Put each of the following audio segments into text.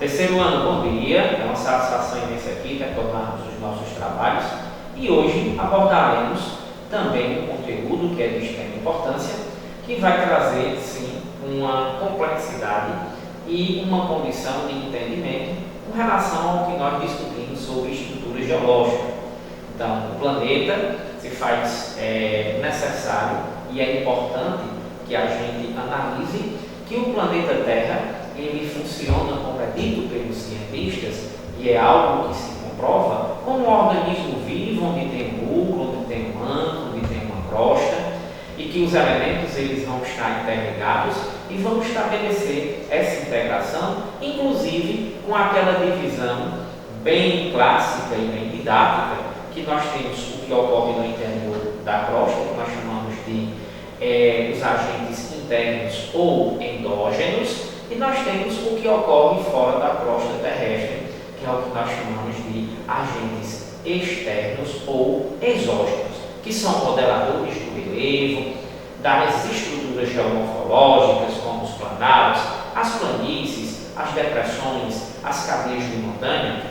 Terceiro ano, bom dia. É uma satisfação imensa aqui retornarmos os nossos trabalhos e hoje abordaremos também um conteúdo que é de extrema importância, que vai trazer, sim, uma complexidade e uma condição de entendimento com relação ao que nós discutimos sobre estrutura geológica. Então, o planeta se faz necessário e é importante que a gente analise que o planeta Terra ele funciona, como é dito pelos cientistas, e é algo que se comprova, como um organismo vivo, onde tem um núcleo, onde tem um manto, onde tem uma crosta, e que os elementos eles vão estar interligados e vão estabelecer essa integração, inclusive com aquela divisão bem clássica e bem didática, que nós temos o que ocorre no interior da crosta, que nós chamamos de os agentes internos ou endógenos, e nós temos o que ocorre fora da crosta terrestre, que é o que nós chamamos de agentes externos ou exógenos, que são modeladores do relevo, das estruturas geomorfológicas, como os planaltos, as planícies, as depressões, as cadeias de montanha.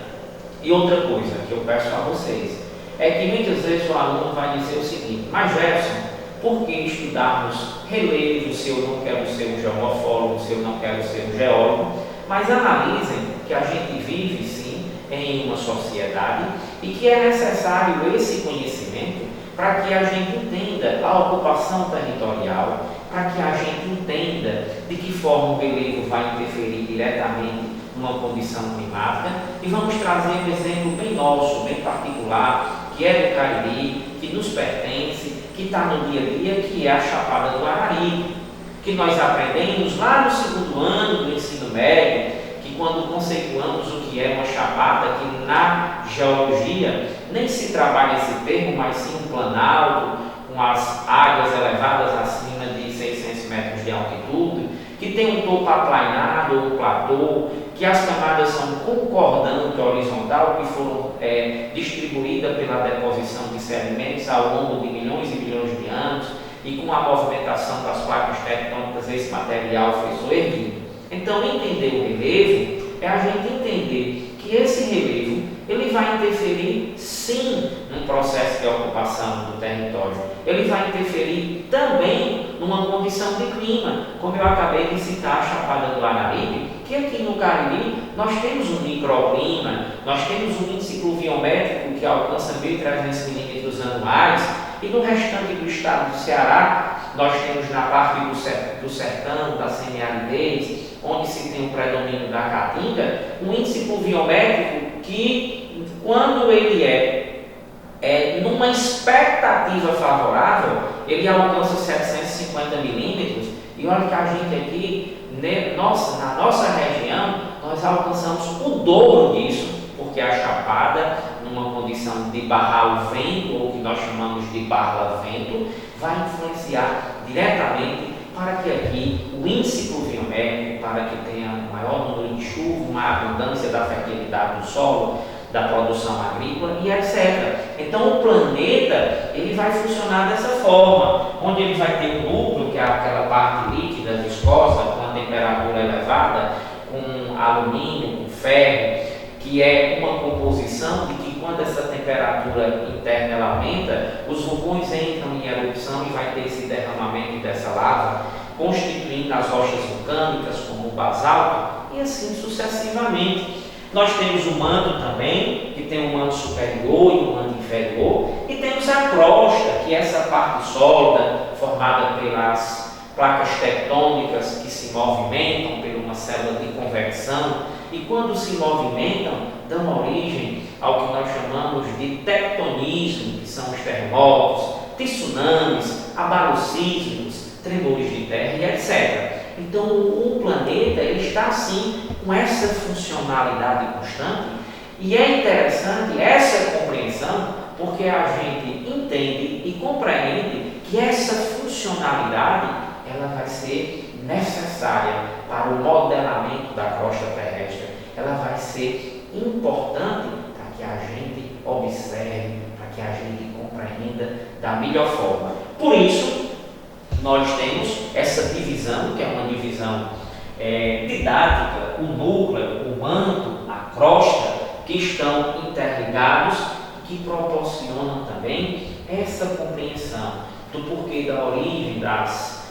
E outra coisa que eu peço a vocês é que muitas vezes o aluno vai dizer o seguinte: mas Jefferson, por que estudarmos relevo se eu não quero ser um geomorfólogo, se eu não quero ser um geólogo? Mas analisem que a gente vive sim em uma sociedade e que é necessário esse conhecimento para que a gente entenda a ocupação territorial, para que a gente entenda de que forma o relevo vai interferir diretamente numa condição climática. E vamos trazer um exemplo bem nosso, bem particular, que é do Cariri, que nos pertence, que está no dia a dia, que é a Chapada do Araripe, que nós aprendemos lá no segundo ano do ensino médio, que quando conceituamos o que é uma chapada, que na geologia nem se trabalha esse termo, mas sim um planalto, com as águas elevadas acima de 600 metros de altitude, que tem um topo aplainado ou platô, que as camadas são concordante horizontal, que foram distribuídas pela deposição de sedimentos ao longo de milhões e milhões de anos, e com a movimentação das placas tectônicas esse material foi soerguido. Então, entender o relevo é a gente entender que esse relevo ele vai interferir sim num processo de ocupação do território. Ele vai interferir também numa condição de clima, como eu acabei de citar a Chapada do Araripe, que aqui no Cariri nós temos um microclima, nós temos um índice pluviométrico que alcança 1.300 milímetros anuais, e no restante do estado do Ceará nós temos na parte do sertão, da semiaridez, onde se tem o predomínio da caatinga, um índice pluviométrico que, quando ele é numa expectativa favorável, ele alcança 750 milímetros, e olha que a gente aqui, na nossa região, nós alcançamos o dobro disso, porque a chapada, numa condição de barrar o vento, ou que nós chamamos de barra-vento, vai influenciar diretamente para que aqui o índice pluviométrico, para que tenha um maior número de chuva, uma abundância da fertilidade do solo, da produção agrícola e etc. Então o planeta ele vai funcionar dessa forma, onde ele vai ter um núcleo, que é aquela parte líquida, viscosa, com a temperatura elevada, com alumínio, com ferro, que é uma composição de que quando essa temperatura interna ela aumenta, os vulcões entram em erupção e vai ter esse derramamento dessa lava, constituindo as rochas vulcânicas como o basalto, e assim sucessivamente. Nós temos o manto também, que tem um manto superior e um manto inferior, e temos a crosta, que é essa parte sólida, formada pelas placas tectônicas que se movimentam por uma célula de convecção, e quando se movimentam, dão origem ao que nós chamamos de tectonismo, que são os terremotos, tsunamis, abalos tremores de terra e etc. Então o planeta ele está assim com essa funcionalidade constante, e é interessante essa compreensão, porque a gente entende e compreende que essa funcionalidade ela vai ser necessária para o modelamento da crosta terrestre, ela vai ser importante para que a gente observe, para que a gente compreenda da melhor forma. Por isso, nós temos essa divisão, que é uma divisão didática, o núcleo, o manto, a crosta, que estão interligados, que proporcionam também essa compreensão do porquê da origem das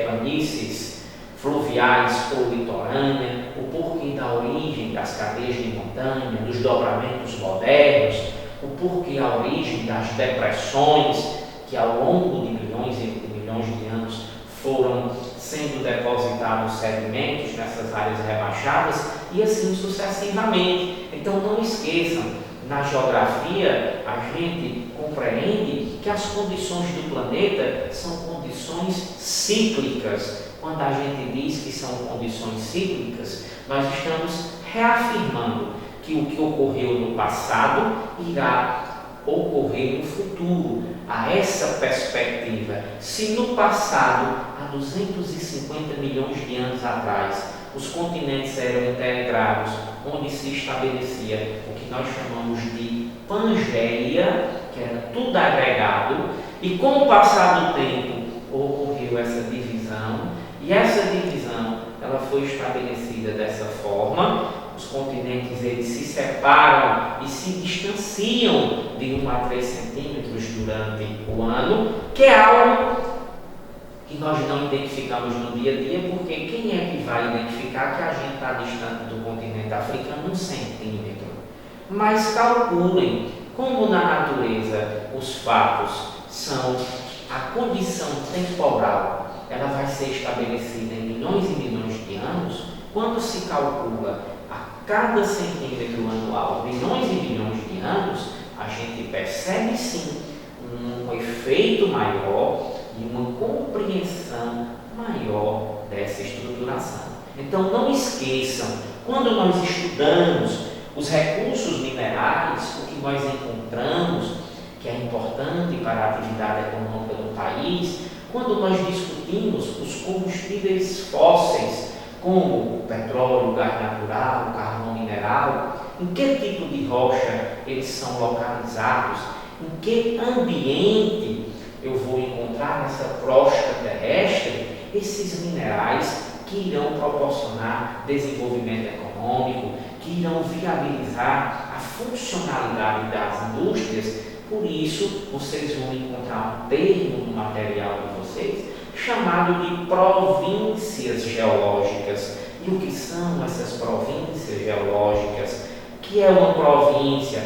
planícies fluviais ou litorâneas, o porquê da origem das cadeias de montanha, dos dobramentos modernos, o porquê a origem das depressões que ao longo de milhões e milhões de anos foram sendo depositados sedimentos nessas áreas rebaixadas e assim sucessivamente. Então não esqueçam, na geografia a gente compreende que as condições do planeta são condições cíclicas. Quando a gente diz que são condições cíclicas, nós estamos reafirmando que o que ocorreu no passado irá ocorrer no futuro. A essa perspectiva, se no passado, há 250 milhões de anos atrás, os continentes eram integrados, onde se estabelecia o que nós chamamos de Pangeia, que era tudo agregado, e com o passar do tempo ocorreu essa divisão, e essa divisão ela foi estabelecida dessa forma. Os continentes eles se separam e se distanciam de 1 a 3 centímetros durante o ano, que é algo que nós não identificamos no dia a dia, porque quem é que vai identificar que a gente está distante do continente africano 1 centímetro? Mas calculem como na natureza os fatos são a condição temporal, ela vai ser estabelecida em milhões e milhões de anos. Quando se calcula cada centímetro anual, milhões e milhões de anos, a gente percebe sim um efeito maior e uma compreensão maior dessa estruturação. Então não esqueçam, quando nós estudamos os recursos minerais, o que nós encontramos, que é importante para a atividade econômica do país, quando nós discutimos os combustíveis fósseis, como o petróleo, o gás natural, o carvão mineral, em que tipo de rocha eles são localizados, em que ambiente eu vou encontrar nessa crosta terrestre esses minerais que irão proporcionar desenvolvimento econômico, que irão viabilizar a funcionalidade das indústrias. Por isso, vocês vão encontrar um termo no material de vocês chamado de províncias geológicas. E o que são essas províncias geológicas? Que é uma província?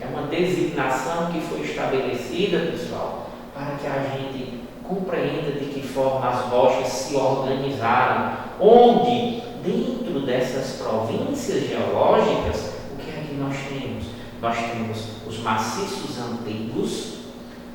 É uma designação que foi estabelecida, pessoal, para que a gente compreenda de que forma as rochas se organizaram, onde, dentro dessas províncias geológicas, o que é que nós temos? Nós temos os maciços antigos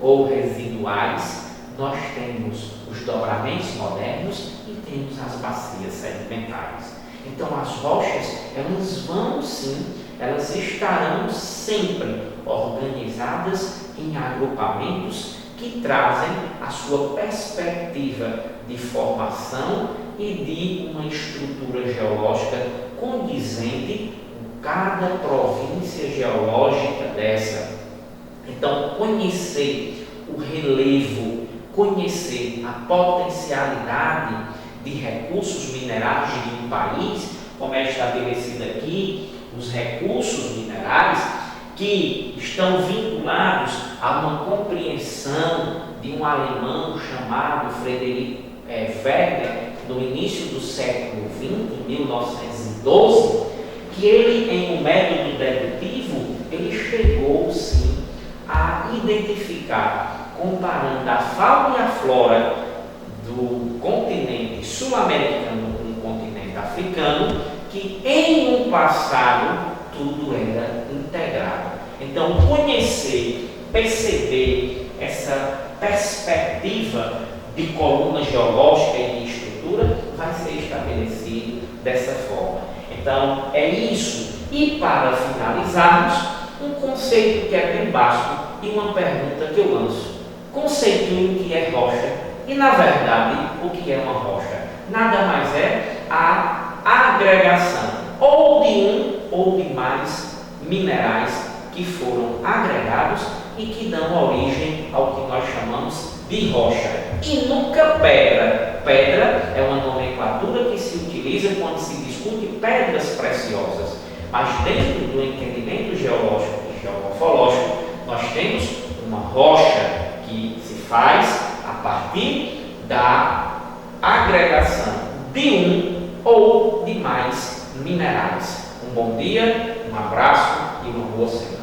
ou residuais, nós temos os dobramentos modernos e temos as bacias sedimentares. Então as rochas, elas vão sim, elas estarão sempre organizadas em agrupamentos que trazem a sua perspectiva de formação e de uma estrutura geológica condizente com cada província geológica dessa. Então conhecer o relevo, conhecer a potencialidade de recursos minerais de um país, como é estabelecido aqui, os recursos minerais que estão vinculados a uma compreensão de um alemão chamado Frederick Wegener, no início do século XX, em 1912, que ele, em um método dedutivo, ele chegou sim a identificar, comparando a fauna e a flora do continente sul-americano com o continente africano, que em um passado tudo era integrado. Então, conhecer, perceber essa perspectiva de coluna geológica e de estrutura vai ser estabelecido dessa forma. Então, é isso. E para finalizarmos, um conceito que é bem básico e uma pergunta que eu lanço. Conceitue o que é rocha e, na verdade, o que é uma rocha. Nada mais é a agregação ou de um ou de mais minerais que foram agregados e que dão origem ao que nós chamamos de rocha. E nunca pedra. Pedra é uma nomenclatura que se utiliza quando se diz discute pedras preciosas, mas dentro do entendimento geológico e geomorfológico, nós temos uma rocha que se faz a partir da agregação de um ou de mais minerais. Um bom dia, um abraço e uma boa semana.